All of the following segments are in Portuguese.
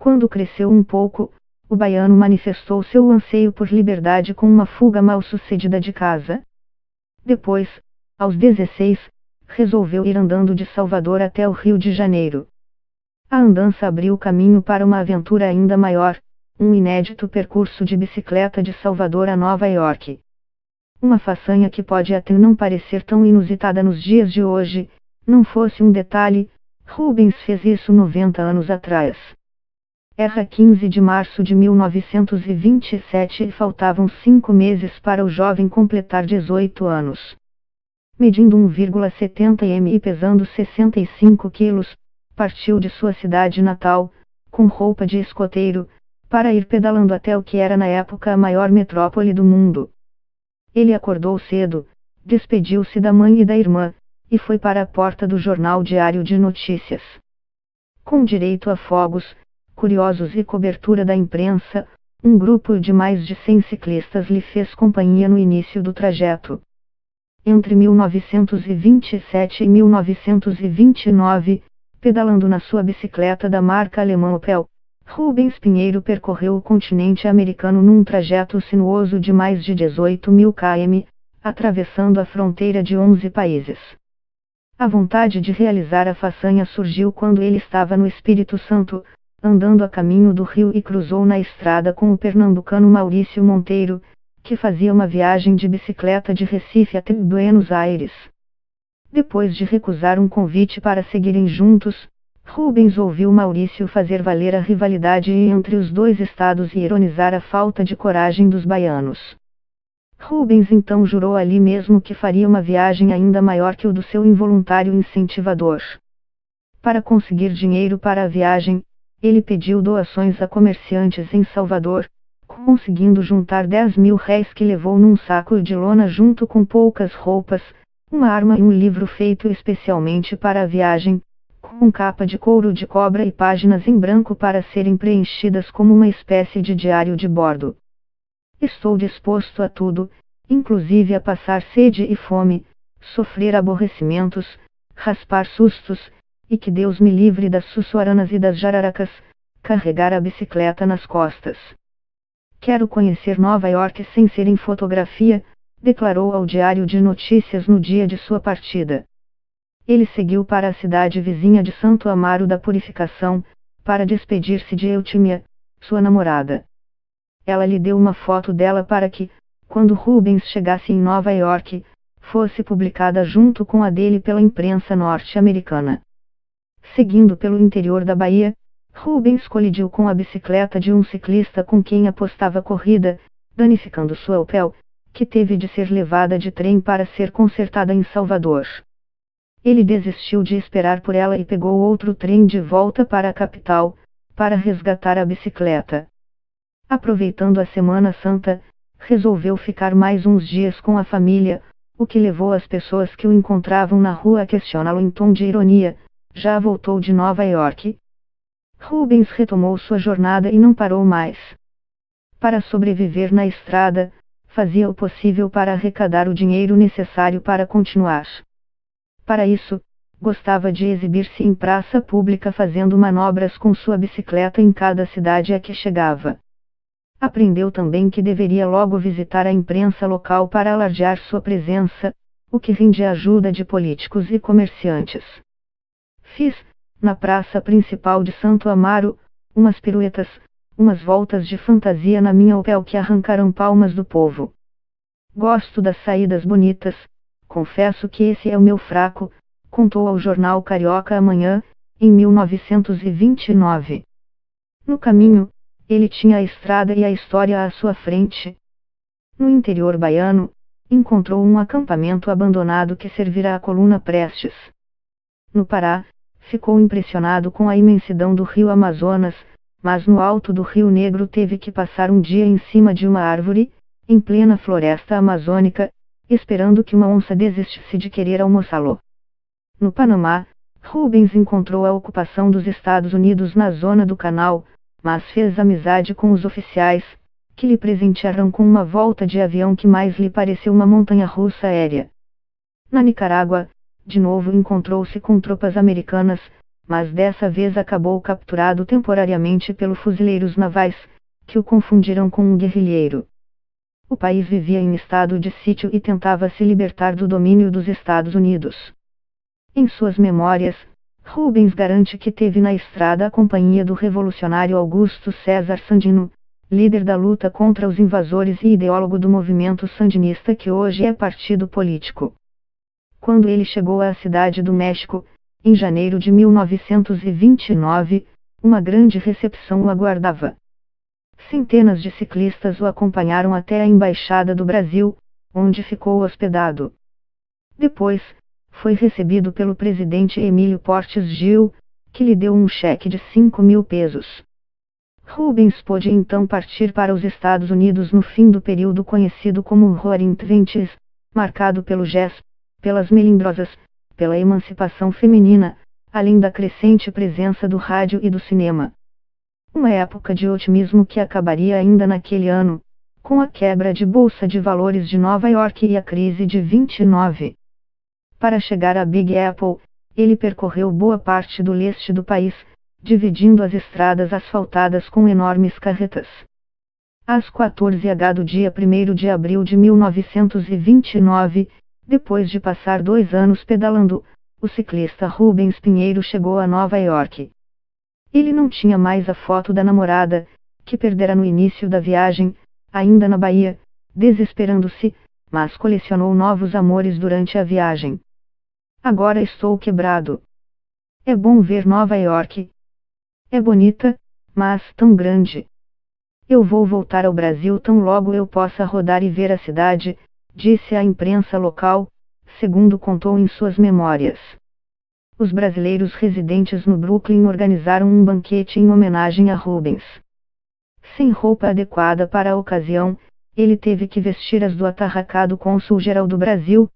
Quando cresceu um pouco, o baiano manifestou seu anseio por liberdade com uma fuga mal-sucedida de casa. Depois, aos 16, resolveu ir andando de Salvador até o Rio de Janeiro. A andança abriu caminho para uma aventura ainda maior, um inédito percurso de bicicleta de Salvador a Nova York. Uma façanha que pode até não parecer tão inusitada nos dias de hoje, não fosse um detalhe, Rubens fez isso 90 anos atrás. Era 15 de março de 1927 e faltavam 5 meses para o jovem completar 18 anos. Medindo 1,70 m e pesando 65 quilos, partiu de sua cidade natal, com roupa de escoteiro, para ir pedalando até o que era na época a maior metrópole do mundo. Ele acordou cedo, despediu-se da mãe e da irmã, e foi para a porta do jornal Diário de Notícias. Com direito a fogos, curiosos e cobertura da imprensa, um grupo de mais de 100 ciclistas lhe fez companhia no início do trajeto. Entre 1927 e 1929, pedalando na sua bicicleta da marca alemã Opel, Rubens Pinheiro percorreu o continente americano num trajeto sinuoso de mais de 18.000 km, atravessando a fronteira de 11 países. A vontade de realizar a façanha surgiu quando ele estava no Espírito Santo, andando a caminho do Rio e cruzou na estrada com o pernambucano Maurício Monteiro, que fazia uma viagem de bicicleta de Recife até Buenos Aires. Depois de recusar um convite para seguirem juntos, Rubens ouviu Maurício fazer valer a rivalidade entre os dois estados e ironizar a falta de coragem dos baianos. Rubens então jurou ali mesmo que faria uma viagem ainda maior que o do seu involuntário incentivador. Para conseguir dinheiro para a viagem, ele pediu doações a comerciantes em Salvador, conseguindo juntar 10.000 réis que levou num saco de lona junto com poucas roupas, uma arma e um livro feito especialmente para a viagem, com capa de couro de cobra e páginas em branco para serem preenchidas como uma espécie de diário de bordo. Estou disposto a tudo, inclusive a passar sede e fome, sofrer aborrecimentos, raspar sustos, e que Deus me livre das sussuaranas e das jararacas, carregar a bicicleta nas costas. Quero conhecer Nova York sem ser em fotografia, declarou ao Diário de Notícias no dia de sua partida. Ele seguiu para a cidade vizinha de Santo Amaro da Purificação, para despedir-se de Eutímia, sua namorada. Ela lhe deu uma foto dela para que, quando Rubens chegasse em Nova York, fosse publicada junto com a dele pela imprensa norte-americana. Seguindo pelo interior da Bahia, Rubens colidiu com a bicicleta de um ciclista com quem apostava corrida, danificando sua Opel, que teve de ser levada de trem para ser consertada em Salvador. Ele desistiu de esperar por ela e pegou outro trem de volta para a capital, para resgatar a bicicleta. Aproveitando a Semana Santa, resolveu ficar mais uns dias com a família, o que levou as pessoas que o encontravam na rua a questioná-lo em tom de ironia: já voltou de Nova York? Rubens retomou sua jornada e não parou mais. Para sobreviver na estrada, fazia o possível para arrecadar o dinheiro necessário para continuar. Para isso, gostava de exibir-se em praça pública fazendo manobras com sua bicicleta em cada cidade a que chegava. Aprendeu também que deveria logo visitar a imprensa local para alardear sua presença, o que rende a ajuda de políticos e comerciantes. Fiz, na praça principal de Santo Amaro, umas piruetas, umas voltas de fantasia na minha Opel que arrancaram palmas do povo. Gosto das saídas bonitas, confesso que esse é o meu fraco, contou ao jornal Carioca Amanhã, em 1929. No caminho, ele tinha a estrada e a história à sua frente. No interior baiano, encontrou um acampamento abandonado que servirá à coluna Prestes. No Pará, ficou impressionado com a imensidão do rio Amazonas, mas no alto do Rio Negro teve que passar um dia em cima de uma árvore, em plena floresta amazônica, esperando que uma onça desistisse de querer almoçá-lo. No Panamá, Rubens encontrou a ocupação dos Estados Unidos na zona do canal, mas fez amizade com os oficiais, que lhe presentearam com uma volta de avião que mais lhe pareceu uma montanha-russa aérea. Na Nicarágua, de novo encontrou-se com tropas americanas, mas dessa vez acabou capturado temporariamente pelos fuzileiros navais, que o confundiram com um guerrilheiro. O país vivia em estado de sítio e tentava se libertar do domínio dos Estados Unidos. Em suas memórias, Rubens garante que teve na estrada a companhia do revolucionário Augusto César Sandino, líder da luta contra os invasores e ideólogo do movimento sandinista que hoje é partido político. Quando ele chegou à cidade do México, em janeiro de 1929, uma grande recepção o aguardava. Centenas de ciclistas o acompanharam até a Embaixada do Brasil, onde ficou hospedado. Depois, foi recebido pelo presidente Emílio Portes Gil, que lhe deu um cheque de 5.000 pesos. Rubens pôde então partir para os Estados Unidos no fim do período conhecido como Roaring Twenties, marcado pelo jazz, pelas melindrosas, pela emancipação feminina, além da crescente presença do rádio e do cinema. Uma época de otimismo que acabaria ainda naquele ano, com a quebra de bolsa de valores de Nova York e a crise de 29. Para chegar a Big Apple, ele percorreu boa parte do leste do país, dividindo as estradas asfaltadas com enormes carretas. Às 14h do dia 1º de abril de 1929, depois de passar 2 anos pedalando, o ciclista Rubens Pinheiro chegou a Nova York. Ele não tinha mais a foto da namorada, que perdera no início da viagem, ainda na Bahia, desesperando-se, mas colecionou novos amores durante a viagem. Agora estou quebrado. É bom ver Nova York. É bonita, mas tão grande. Eu vou voltar ao Brasil tão logo eu possa rodar e ver a cidade, disse à imprensa local, segundo contou em suas memórias. Os brasileiros residentes no Brooklyn organizaram um banquete em homenagem a Rubens. Sem roupa adequada para a ocasião, ele teve que vestir as do atarracado cônsul-geral do Brasil,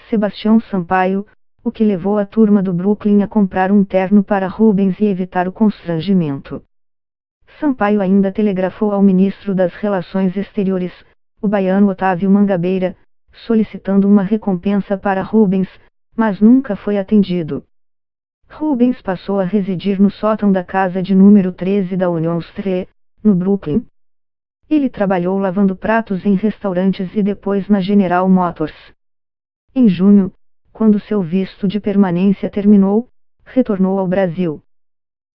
Sebastião Sampaio, o que levou a turma do Brooklyn a comprar um terno para Rubens e evitar o constrangimento. Sampaio ainda telegrafou ao ministro das Relações Exteriores, o baiano Otávio Mangabeira, solicitando uma recompensa para Rubens, mas nunca foi atendido. Rubens passou a residir no sótão da casa de número 13 da Union Street, no Brooklyn. Ele trabalhou lavando pratos em restaurantes e depois na General Motors. Em junho, quando seu visto de permanência terminou, retornou ao Brasil.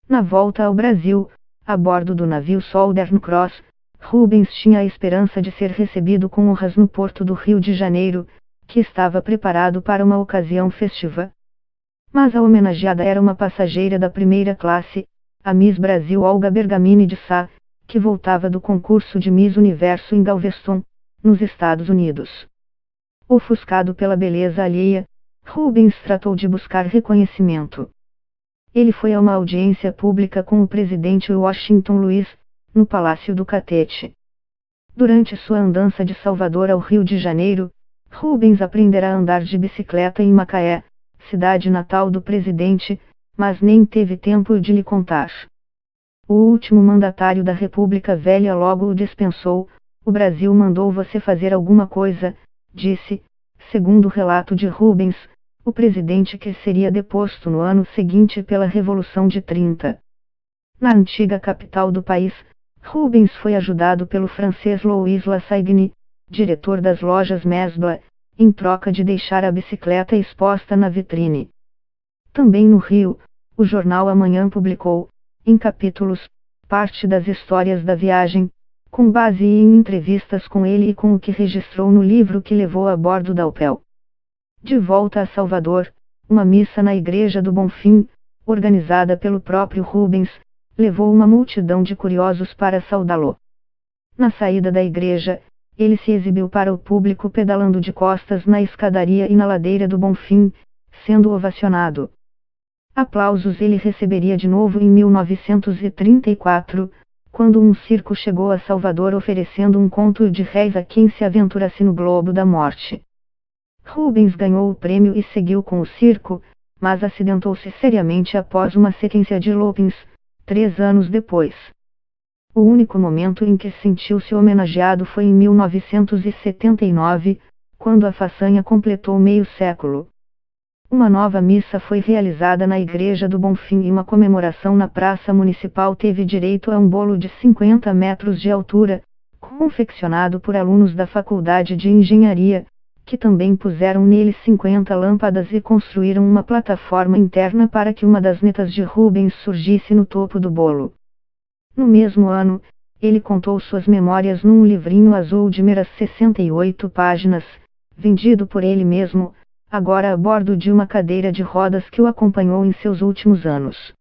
Na volta ao Brasil, a bordo do navio Southern Cross, Rubens tinha a esperança de ser recebido com honras no porto do Rio de Janeiro, que estava preparado para uma ocasião festiva. Mas a homenageada era uma passageira da primeira classe, a Miss Brasil Olga Bergamini de Sá, que voltava do concurso de Miss Universo em Galveston, nos Estados Unidos. Ofuscado pela beleza alheia, Rubens tratou de buscar reconhecimento. Ele foi a uma audiência pública com o presidente Washington Luiz, no Palácio do Catete. Durante sua andança de Salvador ao Rio de Janeiro, Rubens aprenderá a andar de bicicleta em Macaé, cidade natal do presidente, mas nem teve tempo de lhe contar. O último mandatário da República Velha logo o dispensou. O Brasil mandou você fazer alguma coisa, disse, segundo o relato de Rubens, o presidente que seria deposto no ano seguinte pela Revolução de 30. Na antiga capital do país, Rubens foi ajudado pelo francês Louis Lassagne, diretor das lojas Mesbla, em troca de deixar a bicicleta exposta na vitrine. Também no Rio, o jornal Amanhã publicou, em capítulos, parte das histórias da viagem, com base em entrevistas com ele e com o que registrou no livro que levou a bordo da Opel. De volta a Salvador, uma missa na Igreja do Bonfim, organizada pelo próprio Rubens, levou uma multidão de curiosos para saudá-lo. Na saída da igreja, ele se exibiu para o público pedalando de costas na escadaria e na ladeira do Bonfim, sendo ovacionado. Aplausos ele receberia de novo em 1934, quando um circo chegou a Salvador oferecendo um conto de réis a quem se aventurasse no globo da morte. Rubens ganhou o prêmio e seguiu com o circo, mas acidentou-se seriamente após uma sequência de loopings, 3 anos depois. O único momento em que sentiu-se homenageado foi em 1979, quando a façanha completou meio século. Uma nova missa foi realizada na Igreja do Bonfim e uma comemoração na Praça Municipal teve direito a um bolo de 50 metros de altura, confeccionado por alunos da Faculdade de Engenharia, que também puseram nele 50 lâmpadas e construíram uma plataforma interna para que uma das netas de Rubens surgisse no topo do bolo. No mesmo ano, ele contou suas memórias num livrinho azul de meras 68 páginas, vendido por ele mesmo, agora a bordo de uma cadeira de rodas que o acompanhou em seus últimos anos.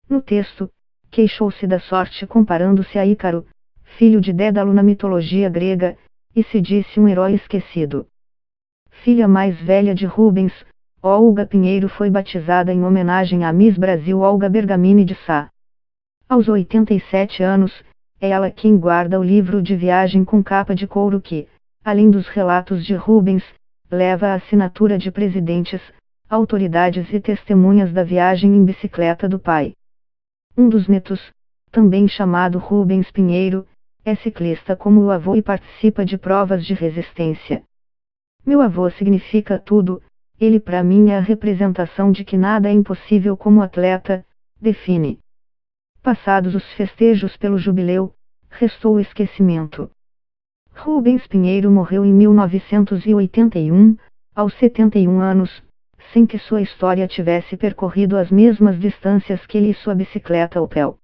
No texto, queixou-se da sorte comparando-se a Ícaro, filho de Dédalo na mitologia grega, e se disse um herói esquecido. Filha mais velha de Rubens, Olga Pinheiro foi batizada em homenagem à Miss Brasil Olga Bergamini de Sá. Aos 87 anos, é ela quem guarda o livro de viagem com capa de couro que, além dos relatos de Rubens, leva a assinatura de presidentes, autoridades e testemunhas da viagem em bicicleta do pai. Um dos netos, também chamado Rubens Pinheiro, é ciclista como o avô e participa de provas de resistência. Meu avô significa tudo, ele para mim é a representação de que nada é impossível como atleta, define. Passados os festejos pelo jubileu, restou o esquecimento. Rubens Pinheiro morreu em 1981, aos 71 anos, sem que sua história tivesse percorrido as mesmas distâncias que ele e sua bicicleta Opel.